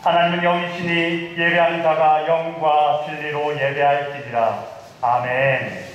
하나님은 영이시니 예배하는 자가 영과 진리로 예배할지니라. 아멘.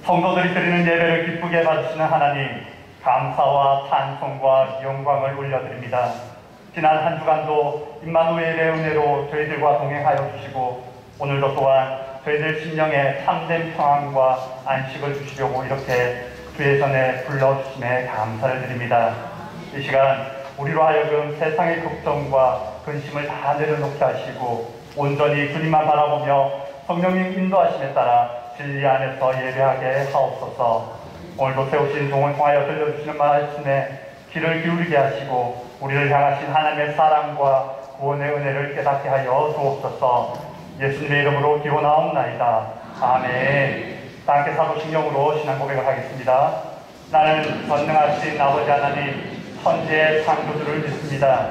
성도들이 드리는 예배를 기쁘게 받으시는 하나님, 감사와 찬송과 영광을 올려드립니다. 지난 한 주간도 임마누엘의 은혜로 저희들과 동행하여 주시고 오늘도 또한 저희들 심령에 참된 평안과 안식을 주시려고 이렇게 주의 전에 불러주심에 감사를 드립니다. 이 시간 우리로 하여금 세상의 걱정과 근심을 다 내려놓게 하시고 온전히 주님만 바라보며 성령님 인도하심에 따라 진리 안에서 예배하게 하옵소서. 오늘도 세우신 종을 통하여 들려주시는 말씀에 귀를 기울이게 하시고 우리를 향하신 하나님의 사랑과 구원의 은혜를 깨닫게 하여 주옵소서. 예수님의 이름으로 기원하옵나이다. 아멘. 다 함께 사도신경으로 신앙 고백을 하겠습니다. 나는 전능하신 아버지 하나님 천지의 창조주를 믿습니다.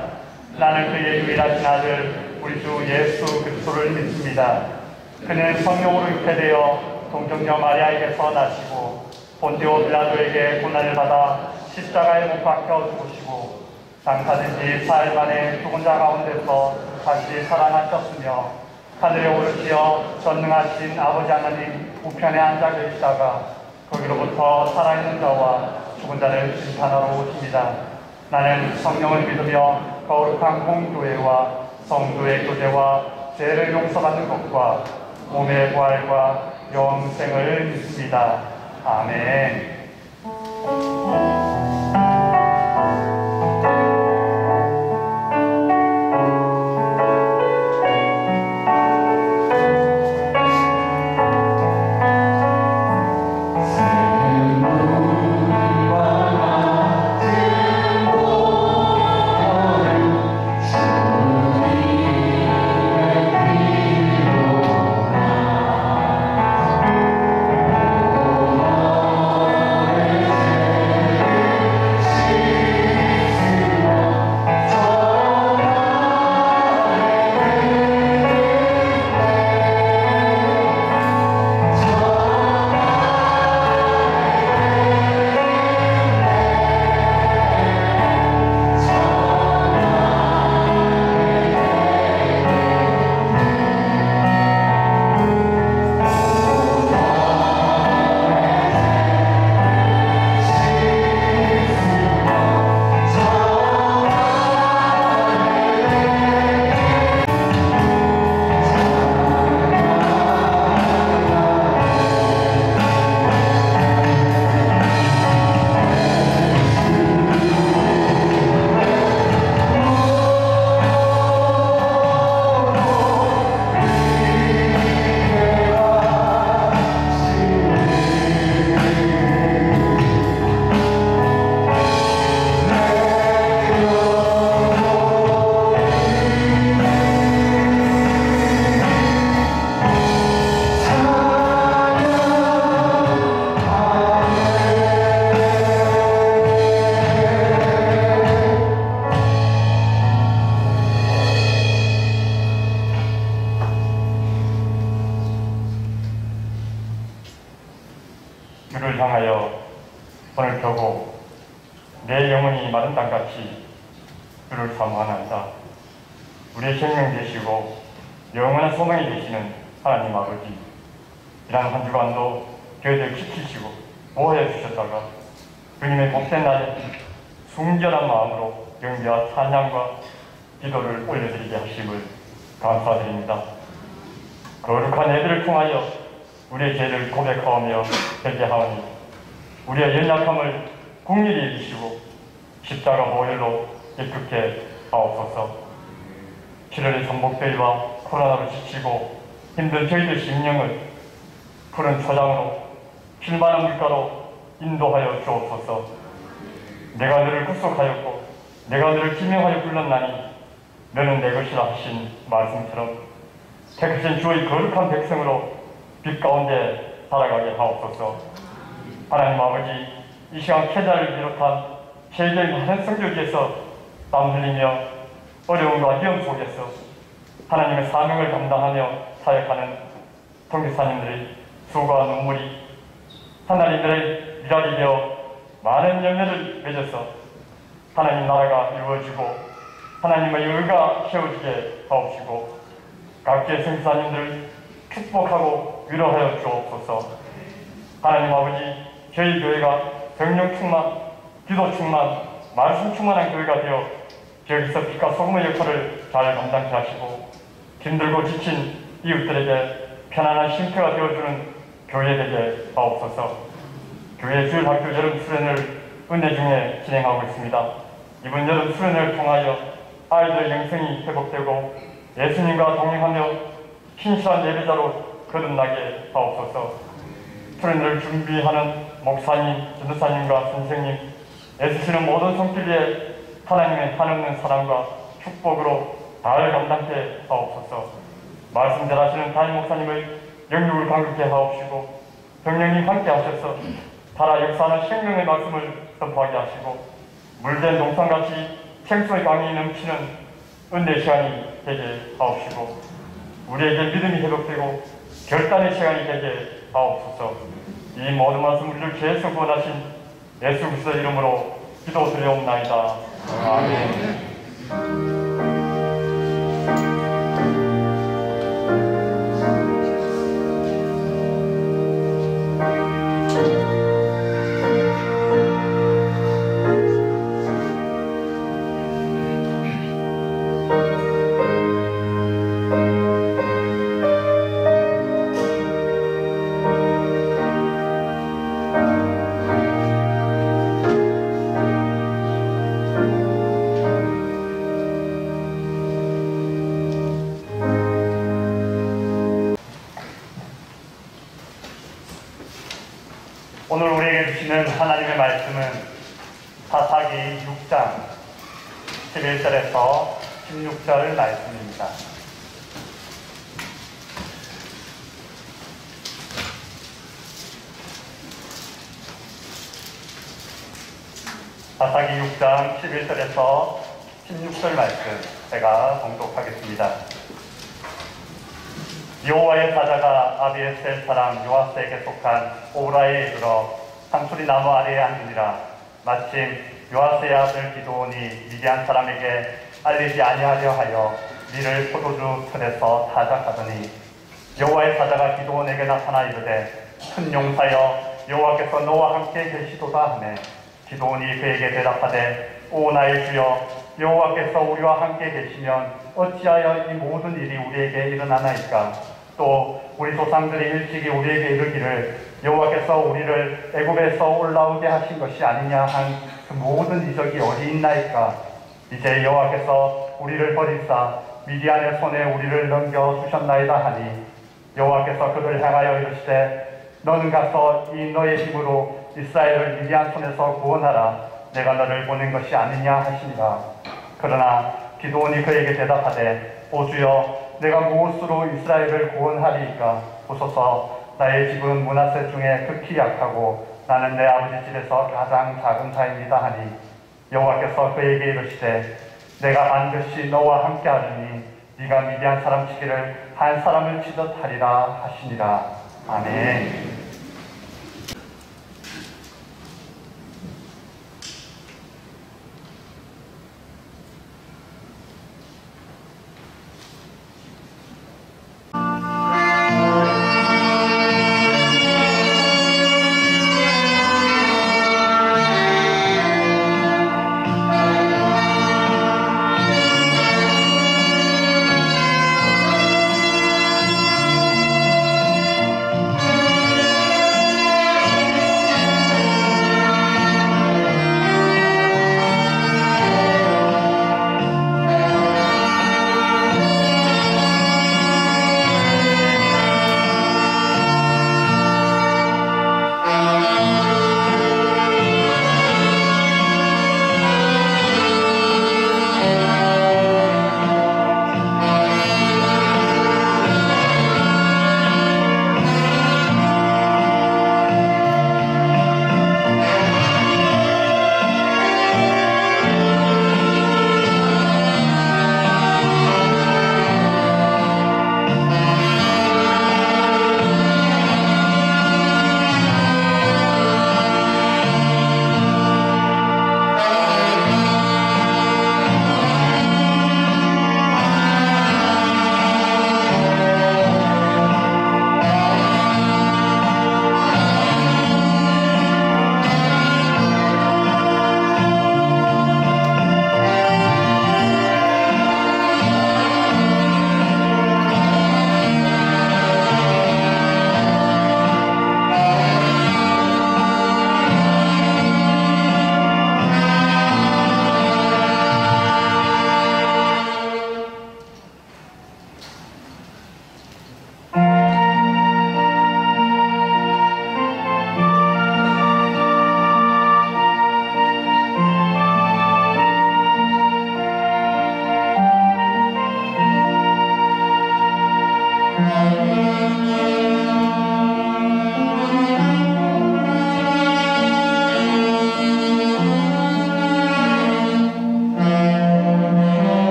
나는 그의 유일하신 아들 우리 주 예수 그리스도를 믿습니다. 그는 성령으로 육체되어 동정녀 마리아에게서 나시고 본디오 빌라도에게 고난을 받아 십자가에 못 박혀 죽으시고 장사된 지 4일 만에 죽은 자 가운데서 다시 살아나셨으며 하늘에 오르시어 전능하신 아버지 하나님 우편에 앉아 계시다가 거기로부터 살아있는 자와 죽은 자를 심판하러 오십니다. 나는 성령을 믿으며 거룩한 공교회와 성도의 교제와 죄를 용서받는 것과 몸의 부활과 영생을 믿습니다. 아멘. 주를 향하여 손을 펴고 내 영혼이 마른 땅같이 주를 사모하나이다. 우리의 생명 되시고 영원한 소망이 되시는 하나님 아버지, 지난 한 주간도 저희들 지키시고 보호해 주셨다가 주님의 복된 날에 순결한 마음으로 경배와 찬양과 기도를 올려드리게 하심을 감사드립니다. 거룩한 예배를 통하여 우리의 죄를 고백하오며 회개하오니 우리의 연약함을 긍휼히 여기시고 십자가 보혈로 입극해 하옵소서. 7월의 전복대회와 코로나로 지치고 힘든 저희들 심령을 푸른 초장으로 필만한 물가로 인도하여 주옵소서. 내가 너를 구속하였고 내가 너를 기명하여 불렀나니 너는 내 것이라 하신 말씀처럼 택하신 주의 거룩한 백성으로 빛 가운데 살아가게 하옵소서. 하나님 아버지, 이 시간 케자를 비롯한 세계의 많은 성도에게서 땀 흘리며 어려움과 위험 속에서 하나님의 사명을 감당하며 사역하는 통기사님들의 수고와 눈물이 하나님들의 미랄이 되어 많은 열매를 맺어서 하나님 나라가 이루어지고 하나님의 의가 세워지게 하옵시고 각계 성기사님들을 축복하고 위로하여 주옵소서. 하나님 아버지, 저희 교회가 성령 충만, 기도 충만, 말씀 충만한 교회가 되어 저기서 빛과 소금의 역할을 잘 감당케 하시고 힘들고 지친 이웃들에게 편안한 쉼터가 되어주는 교회 되게 하옵소서. 교회 주일학교 여름 수련을 은혜 중에 진행하고 있습니다. 이번 여름 수련을 통하여 아이들의 영성이 회복되고 예수님과 동행하며 신실한 예배자로 거듭나게 하옵소서. 수련을 준비하는 목사님, 전도사님과 선생님, 애쓰시는 모든 손길 위에 하나님의 한없는 사랑과 축복으로 잘 감당케 하옵소서. 말씀 잘하시는 담임 목사님의 영육을 강력케 하옵시고 성령님 함께 하셔서 살아 역사하는 생명의 말씀을 선포하게 하시고 물된 동산같이 생수의 강이 넘치는 은혜 시간이 되게 하옵시고 우리에게 믿음이 회복되고 결단의 시간이 되게 하옵소서. 이 모든 말씀 우리를 계속 구원하신 예수 그리스도의 이름으로 기도드리옵나이다. 아멘. 오늘 우리에게 주시는 하나님의 말씀은 사사기 6장 11절에서 16절 말씀입니다. 사사기 6장 11절에서 16절 말씀 제가 봉독하겠습니다. 여호와의 사자가 아비에셀 사람 요아스에게 속한 오라에 이르러 상수리 나무 아래에 앉으니라. 마침 요아스의 아들 기드온이 미디안 사람에게 알리지 아니하려 하여 밀을 포도주 틀에서 타작하더니 여호와의 사자가 기드온에게 나타나 이르되 큰 용사여 여호와께서 너와 함께 계시도다 하매 기드온이 그에게 대답하되 오 나의 주여 여호와께서 우리와 함께 계시면 어찌하여 이 모든 일이 우리에게 일어나나이까. 또 우리 조상들이 일찍이 우리에게 이르기를 여호와께서 우리를 애굽에서 올라오게 하신 것이 아니냐 한 그 모든 이적이 어디 있나이까. 이제 여호와께서 우리를 버리사 미디안의 손에 우리를 넘겨 주셨나이다 하니 여호와께서 그를 향하여 이르시되 너는 가서 이 너의 힘으로 이스라엘을 미디안 손에서 구원하라. 내가 너를 보낸 것이 아니냐 하시니라. 그러나 기드온이 그에게 대답하되 오 주여 내가 무엇으로 이스라엘을 구원하리이까. 보소서 나의 집은 므낫세 중에 극히 약하고 나는 내 아버지 집에서 가장 작은 자입니다 하니 여호와께서 그에게 이르시되 내가 반드시 너와 함께 하리니 네가 미디안 사람 치기를 한 사람을 치듯 하리라 하시니라. 아멘.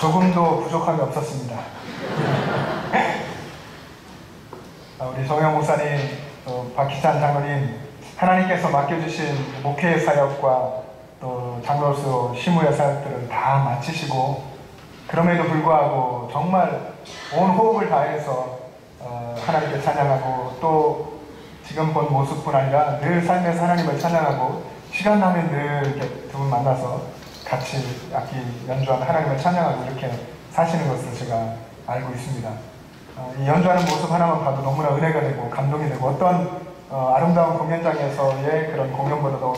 조금도 부족함이 없었습니다. 우리 정영 목사님, 또 박희찬 장로님, 하나님께서 맡겨주신 목회 사역과 또 장로수 시무의 사역들을 다 마치시고, 그럼에도 불구하고 정말 온 호흡을 다해서 하나님께 찬양하고, 또 지금 본 모습뿐 아니라 늘 삶에서 하나님을 찬양하고, 시간 나면 늘 이렇게 두 분 만나서 같이 악기 연주하는 하나님을 찬양하고 이렇게 사시는 것을 제가 알고 있습니다. 이 연주하는 모습 하나만 봐도 너무나 은혜가 되고 감동이 되고, 어떤 아름다운 공연장에서의 그런 공연보다도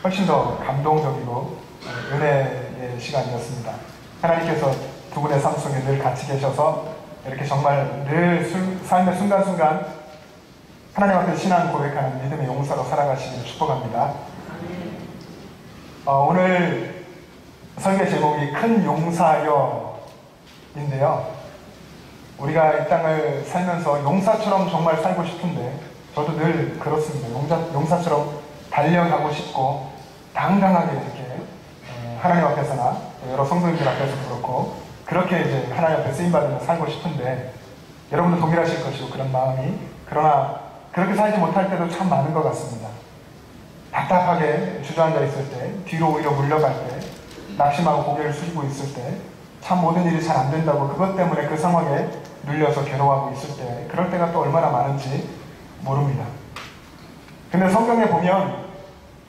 훨씬 더 감동적이고 은혜의 시간이었습니다. 하나님께서 두 분의 삶 속에 늘 같이 계셔서 이렇게 정말 늘 삶의 순간순간 하나님 앞에 신앙 고백하는 믿음의 용사로 살아가시길 축복합니다. 오늘 설교 제목이 큰 용사여인데요. 우리가 이 땅을 살면서 용사처럼 정말 살고 싶은데, 저도 늘 그렇습니다. 용사처럼 달려가고 싶고 당당하게 이렇게 하나님 앞에서나 여러 성도님들 앞에서 그렇고 그렇게 이제 하나님 앞에 쓰임받으며 살고 싶은데, 여러분도 동일하실 것이고 그런 마음이, 그러나 그렇게 살지 못할 때도 참 많은 것 같습니다. 답답하게 주저앉아 있을 때, 뒤로 오히려 물러갈 때, 낙심하고 고개를 숙이고 있을 때, 참 모든 일이 잘 안 된다고 그것 때문에 그 상황에 눌려서 괴로워하고 있을 때, 그럴 때가 또 얼마나 많은지 모릅니다. 근데 성경에 보면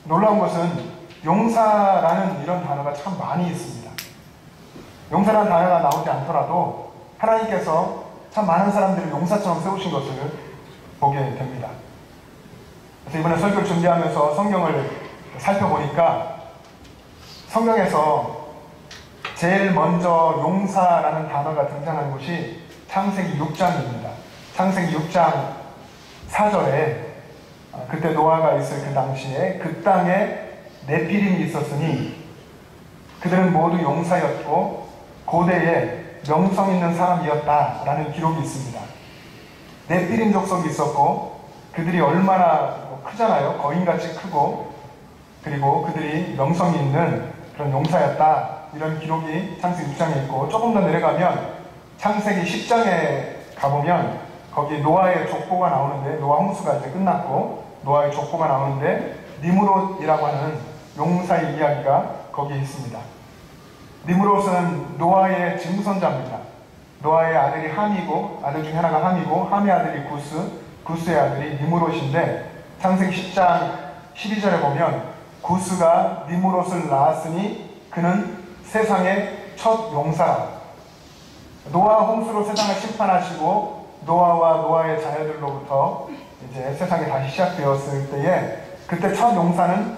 놀라운 것은 용사라는 이런 단어가 참 많이 있습니다. 용사라는 단어가 나오지 않더라도 하나님께서 참 많은 사람들을 용사처럼 세우신 것을 보게 됩니다. 그래서 이번에 설교를 준비하면서 성경을 살펴보니까 성경에서 제일 먼저 용사라는 단어가 등장하는 곳이 창세기 6장입니다. 창세기 6장 4절에 그때 노아가 있을 그 당시에 그 땅에 네피림이 있었으니 그들은 모두 용사였고 고대에 명성 있는 사람이었다라는 기록이 있습니다. 네피림 족속이 있었고 그들이 얼마나 크잖아요. 거인같이 크고, 그리고 그들이 명성이 있는 그런 용사였다, 이런 기록이 창세기 6장에 있고, 조금 더 내려가면 창세기 10장에 가보면 거기 노아의 족보가 나오는데, 노아 홍수가 이제 끝났고 노아의 족보가 나오는데 니므롯이라고 하는 용사의 이야기가 거기에 있습니다. 니므롯은 노아의 증손자입니다. 노아의 아들이 함이고, 아들 중에 하나가 함이고, 함의 아들이 구스, 구스의 아들이 니므롯인데, 창세기 10장 12절에 보면 구스가 니므롯을 낳았으니 그는 세상의 첫 용사라. 노아 홍수로 세상을 심판하시고 노아와 노아의 자녀들로부터 이제 세상이 다시 시작되었을 때에 그때 첫 용사는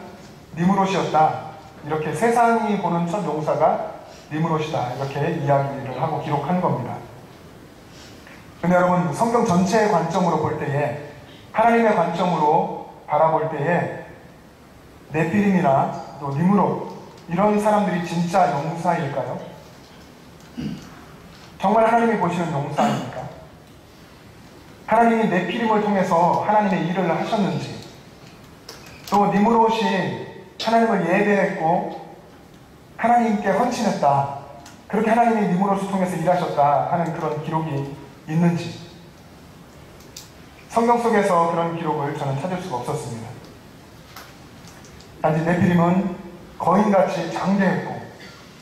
니므롯이었다. 이렇게 세상이 보는 첫 용사가 니므롯이다. 이렇게 이야기를 하고 기록한 겁니다. 근데 여러분, 성경 전체의 관점으로 볼 때에, 하나님의 관점으로 바라볼 때에 네피림이나 또 니므롯, 이런 사람들이 진짜 용사일까요? 정말 하나님이 보시는 용사입니까? 하나님이 네피림을 통해서 하나님의 일을 하셨는지, 또 니므롯이 하나님을 예배했고 하나님께 헌신했다, 그렇게 하나님이 니므롯을 통해서 일하셨다 하는 그런 기록이 있는지, 성경 속에서 그런 기록을 저는 찾을 수가 없었습니다. 단지 네피림은 거인같이 장대했고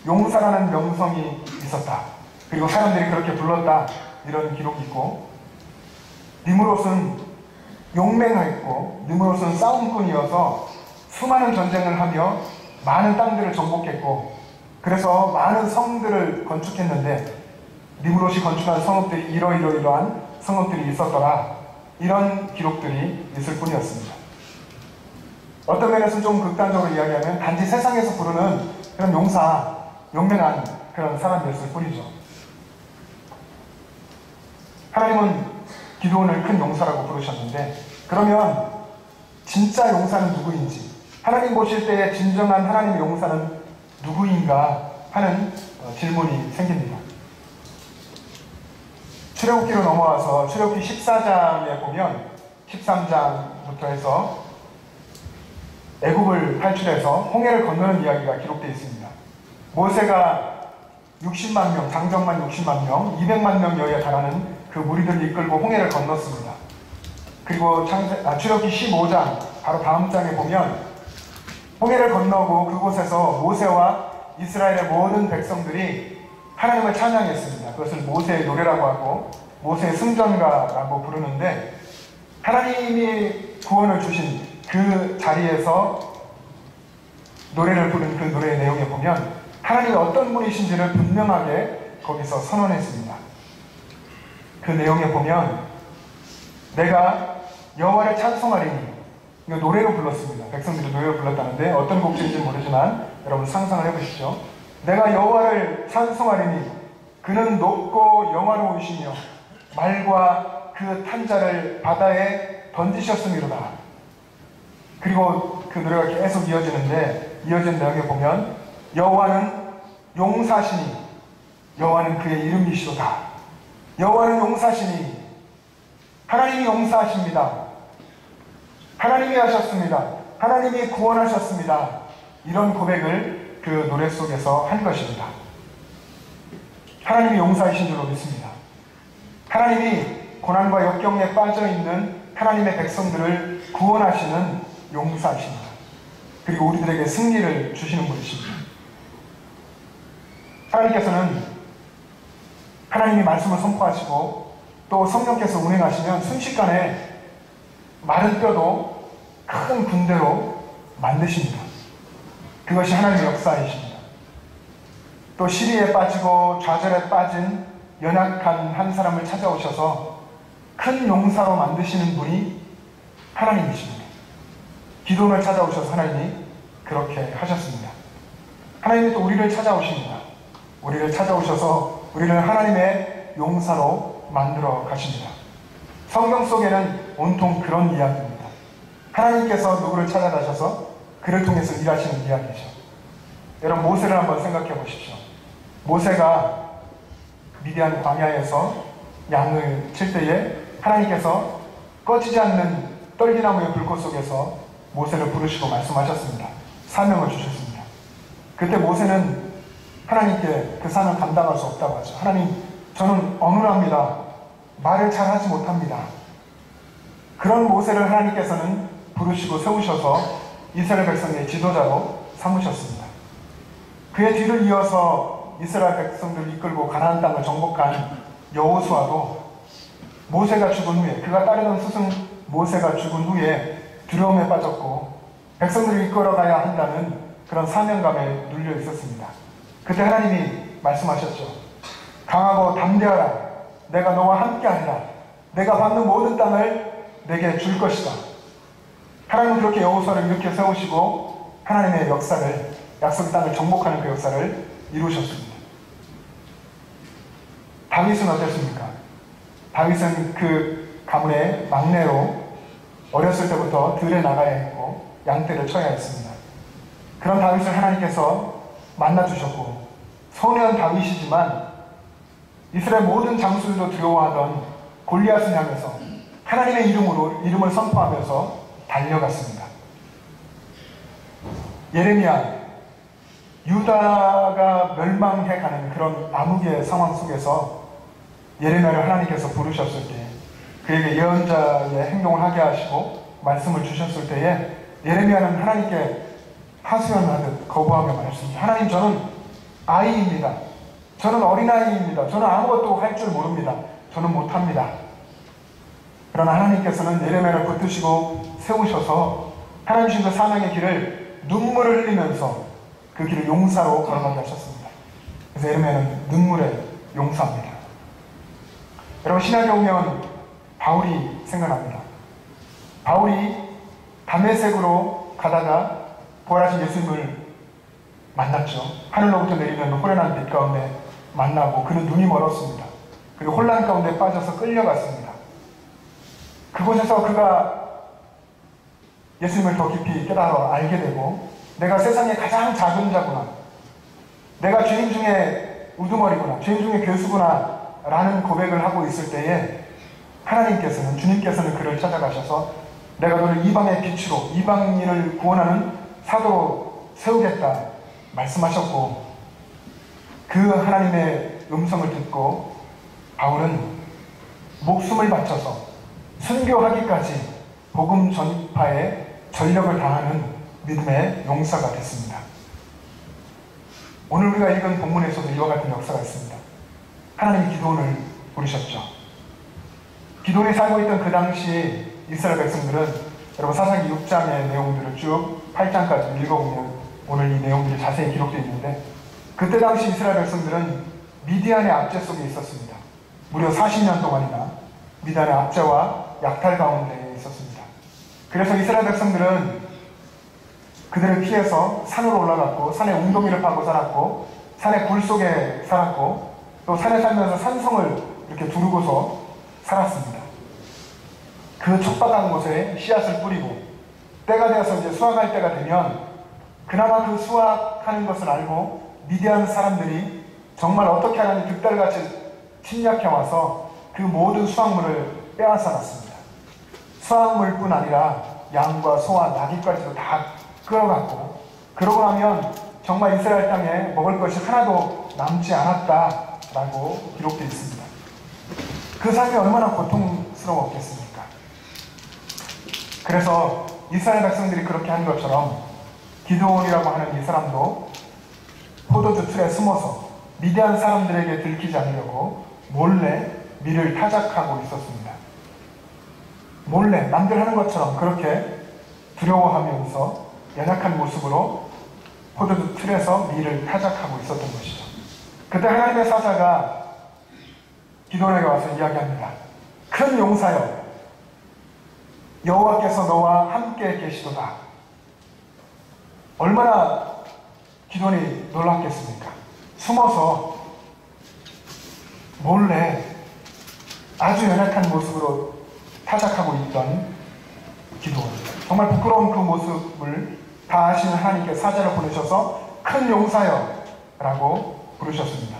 용사라는 명성이 있었다, 그리고 사람들이 그렇게 불렀다, 이런 기록이 있고, 니므롯은 용맹했고 니므롯은 싸움꾼이어서 수많은 전쟁을 하며 많은 땅들을 정복했고, 그래서 많은 성들을 건축했는데 니므롯이 건축한 성읍들이 이러이러한 성읍들이 있었더라, 이런 기록들이 있을 뿐이었습니다. 어떤 면에서는 좀 극단적으로 이야기하면 단지 세상에서 부르는 그런 용사, 용맹한 그런 사람이었을 뿐이죠. 하나님은 기드온을 큰 용사라고 부르셨는데, 그러면 진짜 용사는 누구인지, 하나님 보실 때의 진정한 하나님의 용사는 누구인가 하는 질문이 생깁니다. 출애굽기로 넘어와서 출애굽기 14장에 보면 13장부터 해서 애굽을 탈출해서 홍해를 건너는 이야기가 기록되어 있습니다. 모세가 60만 명, 장정만 60만 명, 200만 명 여에 달하는 그 무리들을 이끌고 홍해를 건넜습니다. 그리고 출애굽기 15장 바로 다음 장에 보면 홍해를 건너고 그곳에서 모세와 이스라엘의 모든 백성들이 하나님을 찬양했습니다. 그것을 모세의 노래라고 하고 모세의 승전가라고 부르는데, 하나님이 구원을 주신 그 자리에서 노래를 부른 그 노래의 내용에 보면 하나님이 어떤 분이신지를 분명하게 거기서 선언했습니다. 그 내용에 보면 내가 여호와를 찬송하리니, 이거 노래로 불렀습니다. 백성들이 노래로 불렀다는데 어떤 곡인지 모르지만 여러분 상상을 해보십시오. 내가 여호와를 찬송하리니 그는 높고 영화로우시며 말과 그 탄자를 바다에 던지셨음이로다. 그리고 그 노래가 계속 이어지는데, 이어진 내용에 보면 여호와는 용사시니 여호와는 그의 이름이시로다. 여호와는 용사시니 하나님이 용사하십니다. 하나님이 하셨습니다. 하나님이 구원하셨습니다. 이런 고백을 그 노래 속에서 한 것입니다. 하나님이 용사이신 줄로 믿습니다. 하나님이 고난과 역경에 빠져있는 하나님의 백성들을 구원하시는 용사이십니다. 그리고 우리들에게 승리를 주시는 분이십니다. 하나님께서는 하나님이 말씀을 선포하시고 또 성령께서 운행하시면 순식간에 마른 뼈도 큰 군대로 만드십니다. 그것이 하나님의 역사이십니다. 또 시리에 빠지고 좌절에 빠진 연약한 한 사람을 찾아오셔서 큰 용사로 만드시는 분이 하나님이십니다. 기도를 찾아오셔서 하나님이 그렇게 하셨습니다. 하나님이 또 우리를 찾아오십니다. 우리를 찾아오셔서 우리를 하나님의 용사로 만들어 가십니다. 성경 속에는 온통 그런 이야기입니다. 하나님께서 누구를 찾아가셔서 그를 통해서 일하시는 이야기죠. 여러분, 모세를 한번 생각해 보십시오. 모세가 미디안 광야에서 양을 칠 때에 하나님께서 꺼지지 않는 떨기나무의 불꽃 속에서 모세를 부르시고 말씀하셨습니다. 사명을 주셨습니다. 그때 모세는 하나님께 그 사명 감당할 수 없다고 하죠. 하나님, 저는 어눌합니다. 말을 잘 하지 못합니다. 그런 모세를 하나님께서는 부르시고 세우셔서 이스라엘 백성의 지도자로 삼으셨습니다. 그의 뒤를 이어서 이스라엘 백성들을 이끌고 가나안 땅을 정복한 여호수아도 모세가 죽은 후에, 그가 따르던 스승 모세가 죽은 후에 두려움에 빠졌고 백성들을 이끌어가야 한다는 그런 사명감에 눌려 있었습니다. 그때 하나님이 말씀하셨죠. 강하고 담대하라. 내가 너와 함께하리라. 내가 받는 모든 땅을 내게 줄 것이다. 하나님은 그렇게 여호수아를 이렇게 세우시고 하나님의 역사를, 약속의 땅을 정복하는 그 역사를 이루셨습니다. 다윗은 어땠습니까? 다윗은 그 가문의 막내로 어렸을 때부터 들에 나가야 했고 양떼를 쳐야 했습니다. 그런 다윗을 하나님께서 만나주셨고, 소년 다윗이지만 이스라엘 모든 장수들도 두려워하던 골리앗을 향해서 하나님의 이름을 선포하면서 달려갔습니다. 예레미야, 유다가 멸망해가는 그런 암흑의 상황 속에서 예레미야를 하나님께서 부르셨을 때, 그에게 예언자의 행동을 하게 하시고 말씀을 주셨을 때에 예레미야는 하나님께 하소연하듯 거부하며 말했습니다. 하나님, 저는 아이입니다. 저는 어린아이입니다. 저는 아무것도 할 줄 모릅니다. 저는 못합니다. 그러나 하나님께서는 예레미야를 붙드시고 세우셔서 하나님 주신 그 사명의 길을 눈물을 흘리면서 그 길을 용사로 걸어가게 하셨습니다. 그래서 예레미야는 눈물의 용사입니다. 여러분, 신약에 오면 바울이 생각납니다. 바울이 다메섹으로 가다가 부활하신 예수님을 만났죠. 하늘로부터 내리는 호련한 빛 가운데 만나고 그는 눈이 멀었습니다. 그리고 혼란 가운데 빠져서 끌려갔습니다. 그곳에서 그가 예수님을 더 깊이 깨달아 알게 되고, 내가 세상에 가장 작은 자구나, 내가 죄인 중에 우두머리구나, 죄인 중에 괴수구나 라는 고백을 하고 있을 때에 하나님께서는, 주님께서는 그를 찾아가셔서 내가 너를 이방의 빛으로, 이방인을 구원하는 사도로 세우겠다 말씀하셨고, 그 하나님의 음성을 듣고 바울은 목숨을 바쳐서 순교하기까지 복음 전파에 전력을 다하는 믿음의 용사가 됐습니다. 오늘 우리가 읽은 본문에서도 이와 같은 역사가 있습니다. 하나님이 기드온을 부르셨죠. 기드온이 살고 있던 그 당시 이스라엘 백성들은, 여러분 사사기 6장의 내용들을 쭉 8장까지 읽어보면 오늘 이 내용들이 자세히 기록되어 있는데, 그때 당시 이스라엘 백성들은 미디안의 압제 속에 있었습니다. 무려 40년 동안이나 미디안의 압제와 약탈 가운데 있었습니다. 그래서 이스라엘 백성들은 그들을 피해서 산으로 올라갔고, 산에 웅덩이를 파고 살았고, 산의 굴 속에 살았고, 또 산에 살면서 산성을 이렇게 두르고서 살았습니다. 그 촉박한 곳에 씨앗을 뿌리고, 때가 되어서 이제 수확할 때가 되면 그나마 그 수확하는 것을 알고 미디안 사람들이 정말 어떻게 하나니 득달같이 침략해와서 그 모든 수확물을 빼앗아 갔습니다. 수확물뿐 아니라 양과 소와 나귀까지도 다 끌어갔고, 그러고 나면 정말 이스라엘 땅에 먹을 것이 하나도 남지 않았다라고 기록되어 있습니다. 그 삶이 얼마나 고통스러웠겠습니까? 그래서 이스라엘 백성들이 그렇게 한 것처럼 기드온이라고 하는 이 사람도 포도주 틀에 숨어서 미디안 사람들에게 들키지 않으려고 몰래 밀을 타작하고 있었습니다. 몰래 남들 하는 것처럼 그렇게 두려워하면서 연약한 모습으로 포도주 틀에서 밀을 타작하고 있었던 것이죠. 그때 하나님의 사자가 기드온에게 와서 이야기합니다. 큰 용사여, 여호와께서 너와 함께 계시도다. 얼마나 기드온이 놀랐겠습니까? 숨어서 몰래 아주 연약한 모습으로 타작하고 있던 기드온. 정말 부끄러운 그 모습을 다 아시는 하나님께 사자를 보내셔서 큰 용사여 라고 부르셨습니다.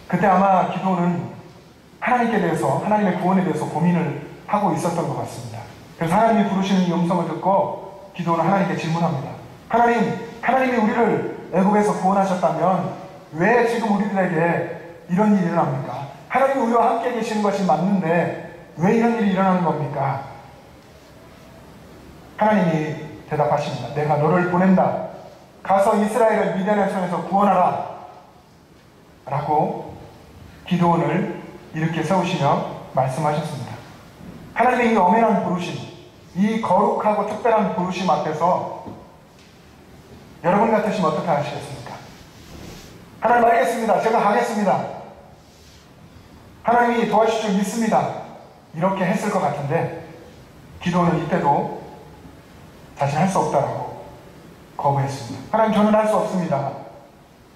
그때 아마 기드온은 하나님께 대해서, 하나님의 구원에 대해서 고민을 하고 있었던 것 같습니다. 그래서 하나님이 부르시는 이 음성을 듣고 기드온은 하나님께 질문합니다. 하나님이 우리를 애굽에서 구원하셨다면 왜 지금 우리들에게 이런 일이 일어납니까? 하나님이 우리와 함께 계시는 것이 맞는데 왜 이런 일이 일어나는 겁니까? 하나님이 대답하십니다. 내가 너를 보낸다. 가서 이스라엘을 미디안의 손에서 구원하라. 라고 기드온을 이렇게 세우시며 말씀하셨습니다. 하나님의 이 엄연한 부르심, 이 거룩하고 특별한 부르심 앞에서 여러분 같으시면 어떻게 하시겠습니까? 하나님 알겠습니다. 제가 하겠습니다. 하나님이 도와주실 줄 믿습니다. 이렇게 했을 것 같은데 기도는 이때도 자신 할 수 없다라고 거부했습니다. 하나님, 저는 할 수 없습니다.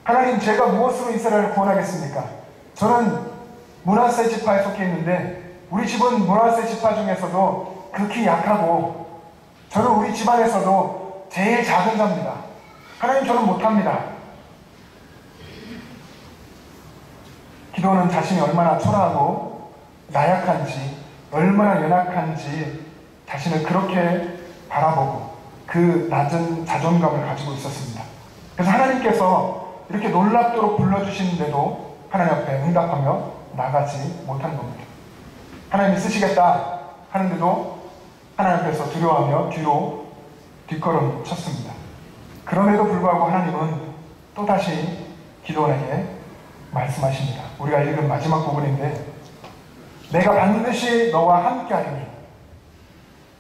하나님, 제가 무엇으로 이스라엘을 구원하겠습니까? 저는 므낫세 지파에 속해 있는데 우리 집은 므낫세 지파 중에서도 극히 약하고 저는 우리 집안에서도 제일 작은 자입니다. 하나님, 저는 못합니다. 기도는 자신이 얼마나 초라하고 나약한지, 얼마나 연약한지 자신을 그렇게 바라보고 그 낮은 자존감을 가지고 있었습니다. 그래서 하나님께서 이렇게 놀랍도록 불러주시는데도 하나님 앞에 응답하며 나가지 못한 겁니다. 하나님이 쓰시겠다 하는데도 하나님 앞에서 두려워하며 뒤로 뒷걸음 쳤습니다. 그럼에도 불구하고 하나님은 또다시 기도원에게 말씀하십니다. 우리가 읽은 마지막 부분인데, 내가 반드시 너와 함께 하리니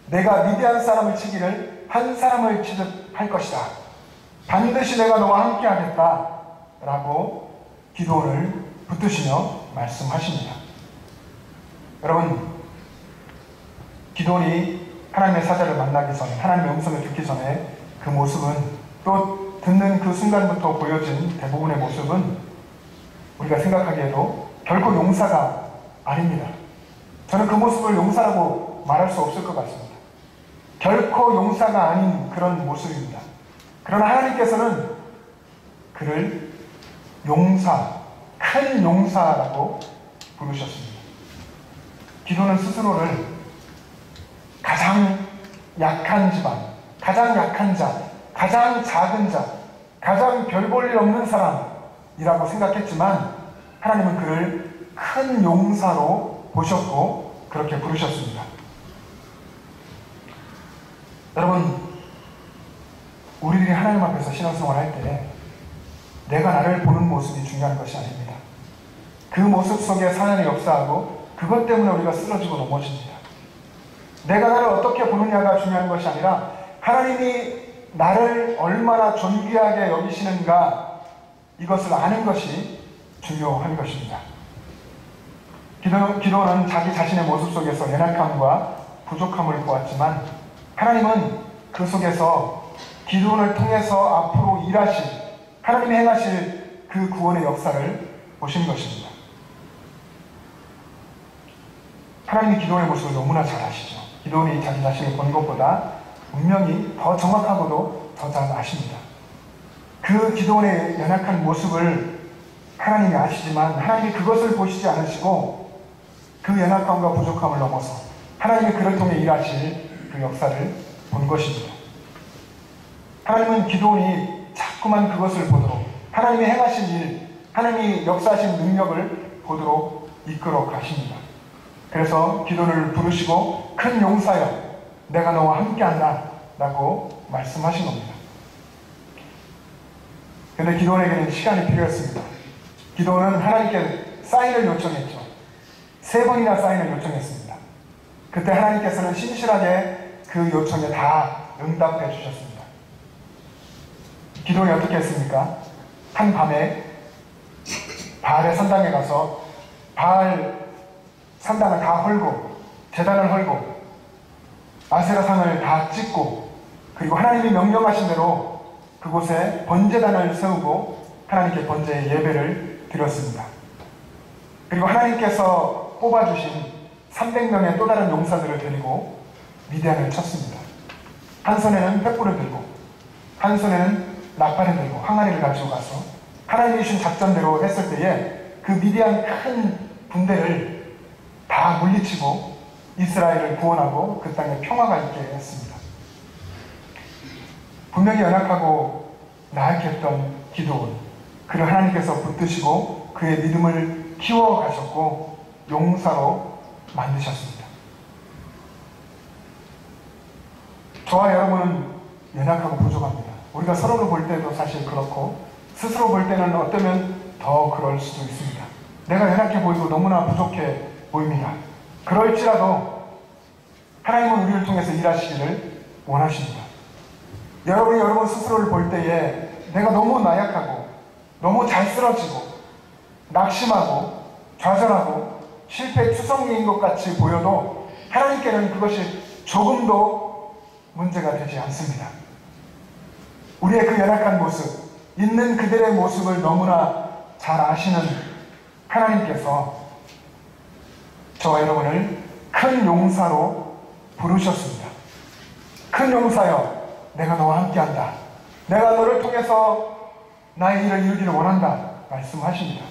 내가 미디안 사람을 치기를 한 사람을 치듯 할 것이다. 반드시 내가 너와 함께 하겠다 라고 기도원을 붙드시며 말씀하십니다. 여러분, 기도원이 하나님의 사자를 만나기 전에, 하나님의 음성을 듣기 전에 그 모습은, 또 듣는 그 순간부터 보여진 대부분의 모습은 우리가 생각하기에도 결코 용사가 아닙니다. 저는 그 모습을 용사라고 말할 수 없을 것 같습니다. 결코 용사가 아닌 그런 모습입니다. 그러나 하나님께서는 그를 용사, 큰 용사라고 부르셨습니다. 기도는 스스로를 가장 약한 집안, 가장 약한 자, 가장 작은 자, 가장 별 볼 일 없는 사람이라고 생각했지만 하나님은 그를 큰 용사로 보셨고 그렇게 부르셨습니다. 여러분, 우리들이 하나님 앞에서 신앙생활 할 때 내가 나를 보는 모습이 중요한 것이 아닙니다. 그 모습 속에 사연이 역사하고 그것 때문에 우리가 쓰러지고 넘어집니다. 내가 나를 어떻게 보느냐가 중요한 것이 아니라 하나님이 나를 얼마나 존귀하게 여기시는가, 이것을 아는 것이 중요한 것입니다. 기도는 자기 자신의 모습 속에서 연약함과 부족함을 보았지만 하나님은 그 속에서 기도를 통해서 앞으로 일하실, 하나님이 행하실 그 구원의 역사를 보신 것입니다. 하나님이 기도의 모습을 너무나 잘 아시죠. 기도원이 자기 자신을 본 것보다 분명히 더 정확하고도 더 잘 아십니다. 그 기도원의 연약한 모습을 하나님이 아시지만 하나님이 그것을 보시지 않으시고 그 연약함과 부족함을 넘어서 하나님이 그를 통해 일하실 그 역사를 본 것입니다. 하나님은 기도원이 자꾸만 그것을 보도록, 하나님이 행하신 일, 하나님이 역사하신 능력을 보도록 이끌어 가십니다. 그래서 기도를 부르시고 큰 용사여 내가 너와 함께한다 라고 말씀하신 겁니다. 그런데 기도원에게는 시간이 필요했습니다. 기도원은 하나님께 사인을 요청했죠. 3번이나 사인을 요청했습니다. 그때 하나님께서는 신실하게 그 요청에 다 응답해 주셨습니다. 기도원이 어떻게 했습니까? 한밤에 바알의 산당에 가서 바알 산당을 다 헐고 제단을 헐고 아세라상을 다 찍고 그리고 하나님이 명령하신 대로 그곳에 번제단을 세우고 하나님께 번제의 예배를 드렸습니다. 그리고 하나님께서 뽑아주신 300명의 또 다른 용사들을 데리고 미디안을 쳤습니다. 한 손에는 횃불을 들고 한 손에는 나팔을 들고 항아리를 가지고 가서 하나님이 주신 작전대로 했을 때에 그 미디안 큰 군대를 다 물리치고 이스라엘을 구원하고 그 땅에 평화가 있게 했습니다. 분명히 연약하고 나약했던 기도원, 그를 하나님께서 붙드시고 그의 믿음을 키워가셨고 용사로 만드셨습니다. 저와 여러분은 연약하고 부족합니다. 우리가 서로를 볼 때도 사실 그렇고 스스로 볼 때는 어쩌면 더 그럴 수도 있습니다. 내가 연약해 보이고 너무나 부족해 보입니다. 그럴지라도 하나님은 우리를 통해서 일하시기를 원하십니다. 여러분이 여러분 스스로를 볼 때에 내가 너무 나약하고 너무 잘 쓰러지고 낙심하고 좌절하고 실패 투성이인 것 같이 보여도 하나님께는 그것이 조금도 문제가 되지 않습니다. 우리의 그 연약한 모습, 있는 그들의 모습을 너무나 잘 아시는 하나님께서 저와 여러분을 큰 용사로 부르셨습니다. 큰 용사여, 내가 너와 함께한다. 내가 너를 통해서 나의 일을 이루기를 원한다. 말씀하십니다.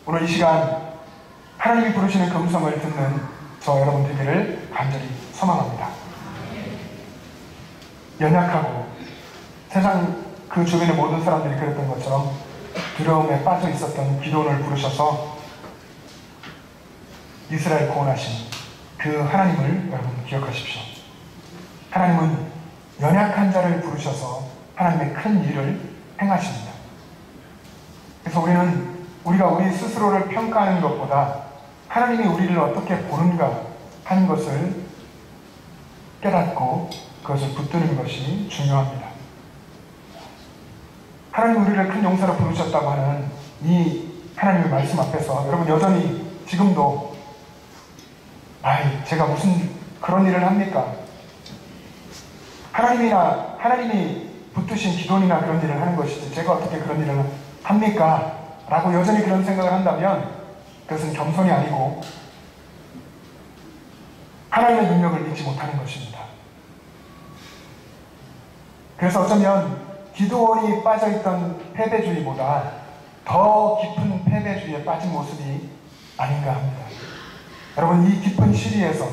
오늘 이 시간 하나님이 부르시는 그 음성을 듣는 저와 여러분 되기를 간절히 소망합니다. 연약하고 세상 그 주변의 모든 사람들이 그랬던 것처럼 두려움에 빠져 있었던 기도원을 부르셔서 이스라엘 구원하신 그 하나님을 여러분 기억하십시오. 하나님은 연약한 자를 부르셔서 하나님의 큰 일을 행하십니다. 그래서 우리가 우리 스스로를 평가하는 것보다 하나님이 우리를 어떻게 보는가 하는 것을 깨닫고 그것을 붙드는 것이 중요합니다. 하나님 우리를 큰 용사로 부르셨다고 하는 이 하나님의 말씀 앞에서 여러분 여전히 지금도 제가 무슨 그런 일을 합니까? 하나님이 붙드신 기도원이나 그런 일을 하는 것이지 제가 어떻게 그런 일을 합니까? 라고 여전히 그런 생각을 한다면 그것은 겸손이 아니고 하나님의 능력을 믿지 못하는 것입니다. 그래서 어쩌면 기도원이 빠져있던 패배주의보다 더 깊은 패배주의에 빠진 모습이 아닌가 합니다. 여러분, 이 깊은 시리에서,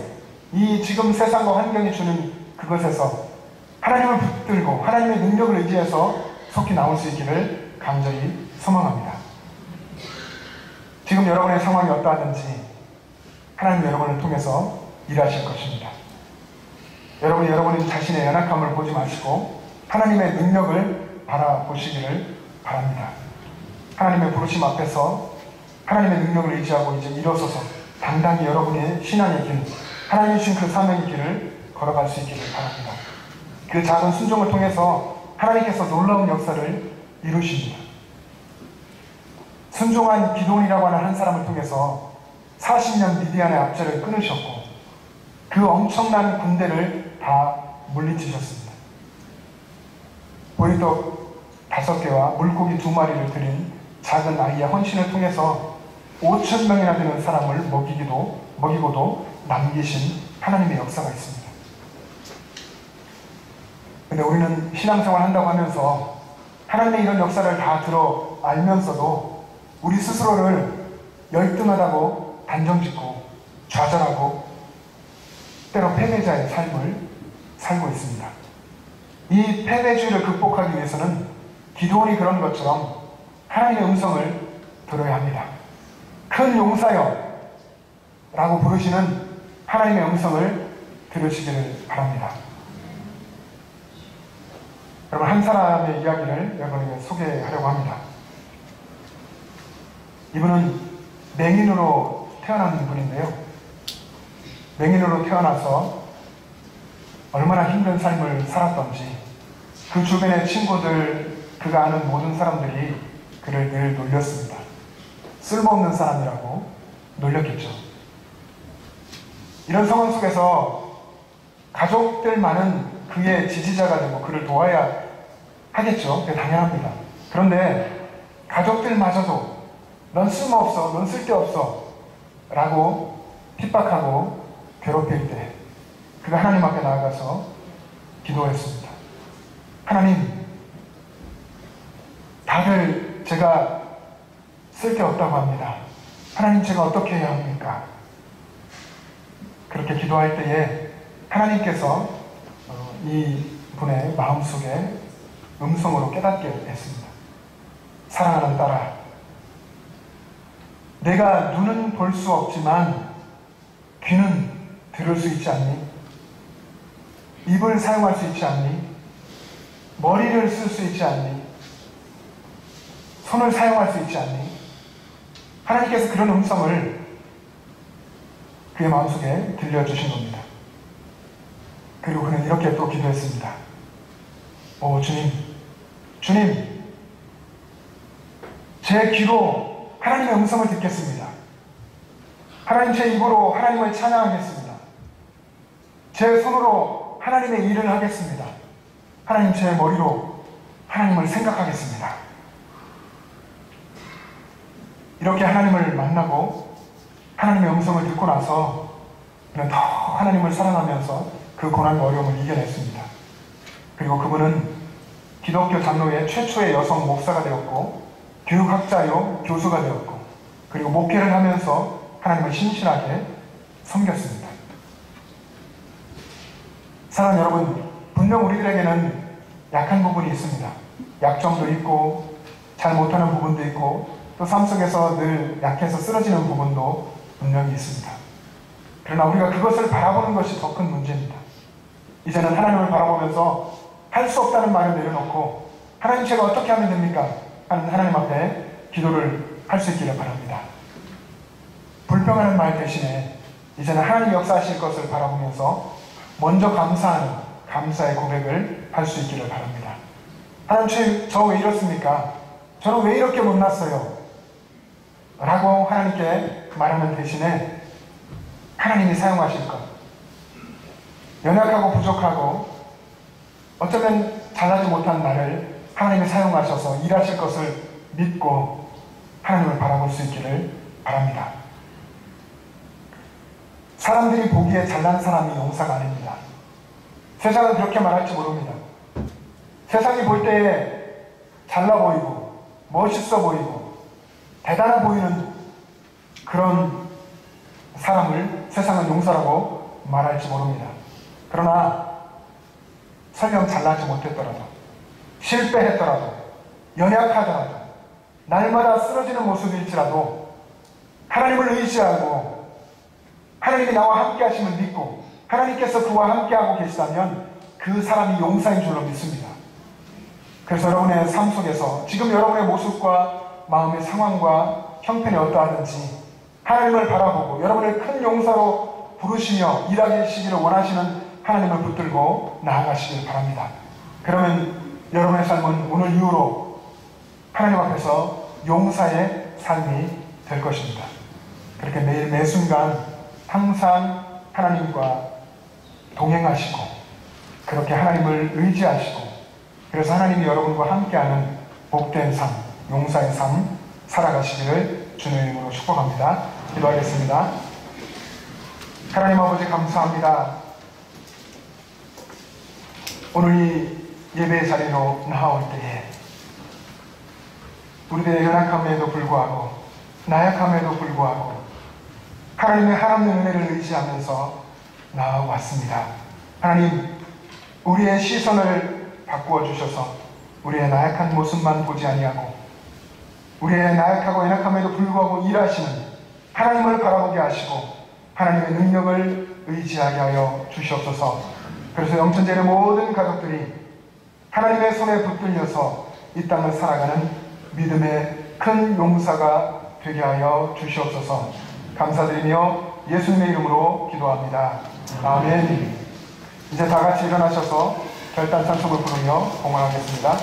이 지금 세상과 환경이 주는 그것에서 하나님을 붙들고 하나님의 능력을 의지해서 속히 나올 수 있기를 간절히 소망합니다. 지금 여러분의 상황이 어떠하든지 하나님 여러분을 통해서 일하실 것입니다. 여러분이 자신의 연약함을 보지 마시고 하나님의 능력을 바라보시기를 바랍니다. 하나님의 부르심 앞에서 하나님의 능력을 의지하고 이제 일어서서 당당히 여러분의 신앙의 길, 하나님이 주신 그 사명의 길을 걸어갈 수 있기를 바랍니다. 그 작은 순종을 통해서 하나님께서 놀라운 역사를 이루십니다. 순종한 기도원이라고 하는 한 사람을 통해서 40년 미디안의 압제를 끊으셨고 그 엄청난 군대를 다 물리치셨습니다. 보리떡 5개와 물고기 2마리를 드린 작은 아이의 헌신을 통해서 5,000명이나 되는 사람을 먹이고도 남기신 하나님의 역사가 있습니다. 근데 우리는 신앙생활 한다고 하면서 하나님의 이런 역사를 다 들어 알면서도 우리 스스로를 열등하다고 단정짓고 좌절하고 때로 패배자의 삶을 살고 있습니다. 이 패배주의를 극복하기 위해서는 기도원이 그런 것처럼 하나님의 음성을 들어야 합니다. 큰 용사여 라고 부르시는 하나님의 음성을 들으시기를 바랍니다. 여러분, 한 사람의 이야기를 여러분에게 소개하려고 합니다. 이분은 맹인으로 태어난 분인데요. 맹인으로 태어나서 얼마나 힘든 삶을 살았던지 그 주변의 친구들, 그가 아는 모든 사람들이 그를 늘 놀렸습니다. 쓸모없는 사람이라고 놀렸겠죠. 이런 상황 속에서 가족들만은 그의 지지자가 되고 그를 도와야 하겠죠. 그게 당연합니다. 그런데 가족들마저도 넌 쓸모없어, 넌 쓸데없어 라고 핍박하고 괴롭힐 때 그가 하나님 앞에 나아가서 기도했습니다. 하나님, 다들 제가 쓸데없다고 합니다. 하나님, 제가 어떻게 해야 합니까? 그렇게 기도할 때에 하나님께서 이 분의 마음속에 음성으로 깨닫게 했습니다. 사랑하는 딸아, 내가 눈은 볼 수 없지만 귀는 들을 수 있지 않니? 입을 사용할 수 있지 않니? 머리를 쓸 수 있지 않니? 손을 사용할 수 있지 않니? 하나님께서 그런 음성을 그의 마음속에 들려주신 겁니다. 그리고 그는 이렇게 또 기도했습니다. 오 주님, 제 귀로 하나님의 음성을 듣겠습니다. 하나님, 제 입으로 하나님을 찬양하겠습니다. 제 손으로 하나님의 일을 하겠습니다. 하나님, 제 머리로 하나님을 생각하겠습니다. 이렇게 하나님을 만나고 하나님의 음성을 듣고 나서 그는 더 하나님을 사랑하면서 그 고난과 어려움을 이겨냈습니다. 그리고 그분은 기독교 장로의 최초의 여성 목사가 되었고 교육학자요 교수가 되었고 그리고 목회를 하면서 하나님을 신실하게 섬겼습니다. 사랑하는 여러분, 분명 우리들에게는 약한 부분이 있습니다. 약점도 있고 잘 못하는 부분도 있고 또 삶 속에서 늘 약해서 쓰러지는 부분도 분명히 있습니다. 그러나 우리가 그것을 바라보는 것이 더 큰 문제입니다. 이제는 하나님을 바라보면서 할 수 없다는 말을 내려놓고 하나님, 제가 어떻게 하면 됩니까? 하는 하나님 앞에 기도를 할 수 있기를 바랍니다. 불평하는 말 대신에 이제는 하나님 역사하실 것을 바라보면서 먼저 감사하는 감사의 고백을 할 수 있기를 바랍니다. 하나님, 저 왜 이렇습니까? 저는 왜 이렇게 못났어요? 라고 하나님께 말하는 대신에 하나님이 사용하실 것, 연약하고 부족하고 어쩌면 잘나지 못한 나를 하나님이 사용하셔서 일하실 것을 믿고 하나님을 바라볼 수 있기를 바랍니다. 사람들이 보기에 잘난 사람이 용사가 아닙니다. 세상은 그렇게 말할지 모릅니다. 세상이 볼 때에 잘나 보이고 멋있어 보이고 대단해 보이는 그런 사람을 세상은 용서라고 말할지 모릅니다. 그러나 설령 잘나지 못했더라도, 실패했더라도, 연약하더라도, 날마다 쓰러지는 모습일지라도 하나님을 의지하고 하나님이 나와 함께 하심을 믿고 하나님께서 그와 함께하고 계시다면 그 사람이 용사인 줄로 믿습니다. 그래서 여러분의 삶 속에서 지금 여러분의 모습과 마음의 상황과 형편이 어떠하든지 하나님을 바라보고 여러분을 큰 용사로 부르시며 일하시기를 원하시는 하나님을 붙들고 나아가시길 바랍니다. 그러면 여러분의 삶은 오늘 이후로 하나님 앞에서 용사의 삶이 될 것입니다. 그렇게 매일 매순간 항상 하나님과 동행하시고 그렇게 하나님을 의지하시고 그래서 하나님이 여러분과 함께하는 복된 삶, 용사의 삶 살아가시기를 주님의 이름으로 축복합니다. 기도하겠습니다. 하나님 아버지 감사합니다. 오늘 이 예배 자리로 나올 때에 우리들의 연약함에도 불구하고 나약함에도 불구하고 하나님의 한없는 은혜를 의지하면서 나와왔습니다. 하나님, 우리의 시선을 바꾸어 주셔서 우리의 나약한 모습만 보지 아니하고 우리의 나약하고 연약함에도 불구하고 일하시는 하나님을 바라보게 하시고 하나님의 능력을 의지하게 하여 주시옵소서. 그래서 영천제의 모든 가족들이 하나님의 손에 붙들려서 이 땅을 살아가는 믿음의 큰 용사가 되게 하여 주시옵소서. 감사드리며 예수님의 이름으로 기도합니다. 아멘. 이제 다 같이 일어나셔서 결단 찬송을 부르며 공헌하겠습니다.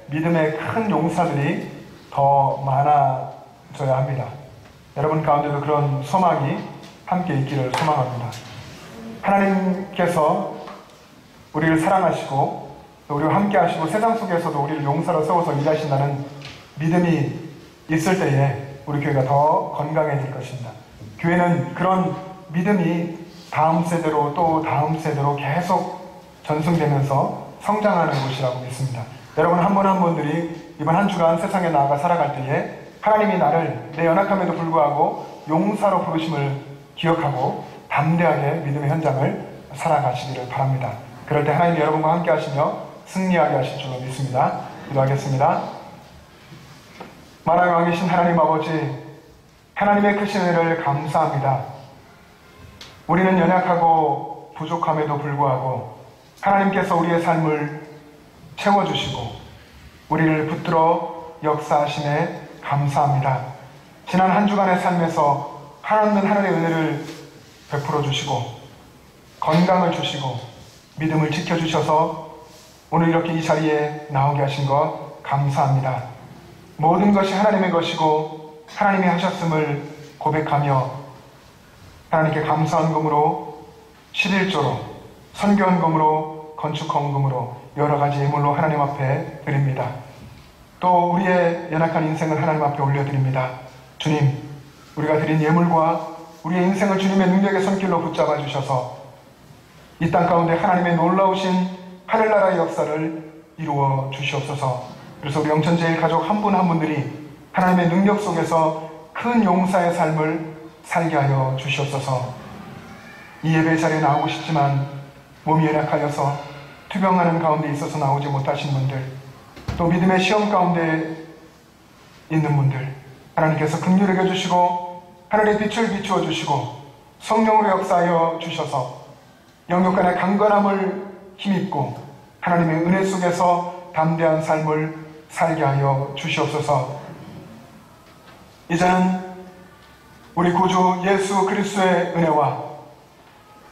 믿음의 큰 용사들이 더 많아져야 합니다. 여러분 가운데도 그런 소망이 함께 있기를 소망합니다. 하나님께서 우리를 사랑하시고 또 우리와 함께 하시고 세상 속에서도 우리를 용사로 세워서 일하신다는 믿음이 있을 때에 우리 교회가 더 건강해질 것입니다. 교회는 그런 믿음이 다음 세대로 또 다음 세대로 계속 전승되면서 성장하는 곳이라고 믿습니다. 여러분 한 분 한 분들이 이번 한 주간 세상에 나아가 살아갈 때에 하나님이 나를 내 연약함에도 불구하고 용사로 부르심을 기억하고 담대하게 믿음의 현장을 살아가시기를 바랍니다. 그럴 때 하나님이 여러분과 함께 하시며 승리하게 하실 줄로 믿습니다. 기도하겠습니다. 만왕의 왕이신 하나님 아버지, 하나님의 크신 은혜를 감사합니다. 우리는 연약하고 부족함에도 불구하고 하나님께서 우리의 삶을 채워주시고 우리를 붙들어 역사하심에 감사합니다. 지난 한 주간의 삶에서 한없는 하늘의 은혜를 베풀어 주시고 건강을 주시고 믿음을 지켜주셔서 오늘 이렇게 이 자리에 나오게 하신 것 감사합니다. 모든 것이 하나님의 것이고 하나님이 하셨음을 고백하며 하나님께 감사헌금으로 11조로 선교헌금으로 건축헌금으로 여러 가지 예물로 하나님 앞에 드립니다. 또 우리의 연약한 인생을 하나님 앞에 올려드립니다. 주님, 우리가 드린 예물과 우리의 인생을 주님의 능력의 손길로 붙잡아 주셔서 이 땅 가운데 하나님의 놀라우신 하늘나라의 역사를 이루어 주시옵소서. 그래서 우리 영천제일 가족 한 분 한 분들이 하나님의 능력 속에서 큰 용사의 삶을 살게 하여 주시옵소서. 이 예배 자리에 나오고 싶지만 몸이 연약하여서 투병하는 가운데 있어서 나오지 못하신 분들, 또 믿음의 시험 가운데 있는 분들, 하나님께서 긍휼히 여겨주시고 하늘의 빛을 비추어 주시고 성령으로 역사하여 주셔서 영육 간의 강건함을 힘입고 하나님의 은혜 속에서 담대한 삶을 살게 하여 주시옵소서. 이제는 우리 구주 예수 그리스도의 은혜와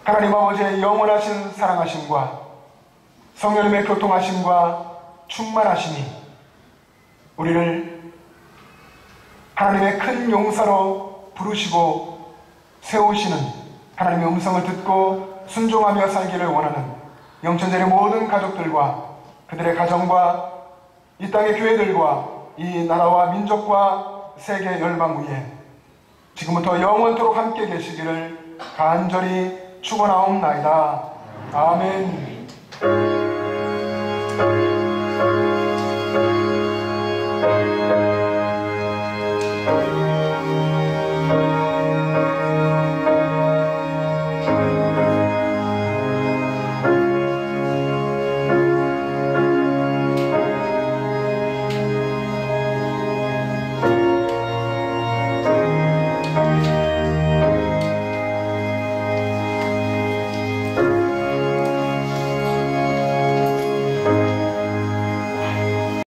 하나님 아버지의 영원하신 사랑하심과 성령님의 교통하심과 충만하심이 우리를 하나님의 큰 용사로 부르시고 세우시는 하나님의 음성을 듣고 순종하며 살기를 원하는 영천절의 모든 가족들과 그들의 가정과 이 땅의 교회들과 이 나라와 민족과 세계 열방 위에 지금부터 영원토록 함께 계시기를 간절히 축원하옵나이다. 아멘.